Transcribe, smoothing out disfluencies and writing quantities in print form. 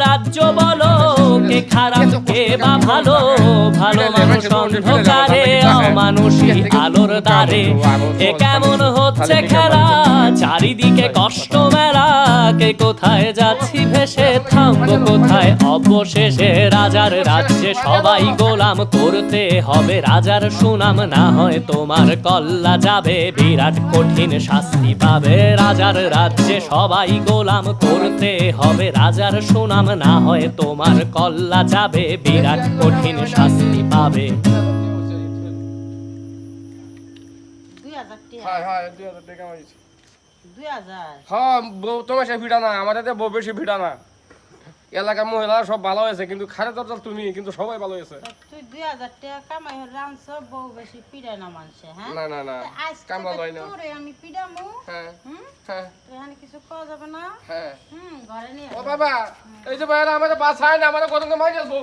রাজ্য বলো কে খারাপ কে বা ভালো ভালো মানুষ অন্ধকারে অমানুষী আলোর দ্বারে এ কেমন হচ্ছে খেলা চারিদিকে কষ্ট মেলা কে কোথায় যাচ্ছি ভেসে থামবো কোথায় অবশেষে রাজার রাজ্যে সবাই গোলাম করতে হবে রাজার সুনাম না হয় তোমার কল্লা যাবে বিরাট কঠিন শাস্তি পাবে রাজার রাজ্যে সবাই গোলাম করতে হবে রাজার সুনাম না হয় তোমার কল্লা যাবে বিরাট কঠিন শাস্তি পাবে। তোমার সে ভিড়া না আমাদের বউ বেশি ভিড়া না এলাকার মহিলা সব ভালো হয়েছে কিন্তু খারে দরজাল তুমি কিন্তু সবাই ভালো হয়েছে তুই 2000 টাকা কামাই রানছ বউ বেশি পিড়ায় না মানুষে হ্যাঁ না না না কামলা লয় না তোরে আমি পিড়ামু হ্যাঁ হ্যাঁ তুই এখানে কিছু করা যাবে না হ্যাঁ ঘরে নিয়ে ও বাবা এই যে ভাইরা আমাদের বাসায় না আমাদের কত মাই যাবো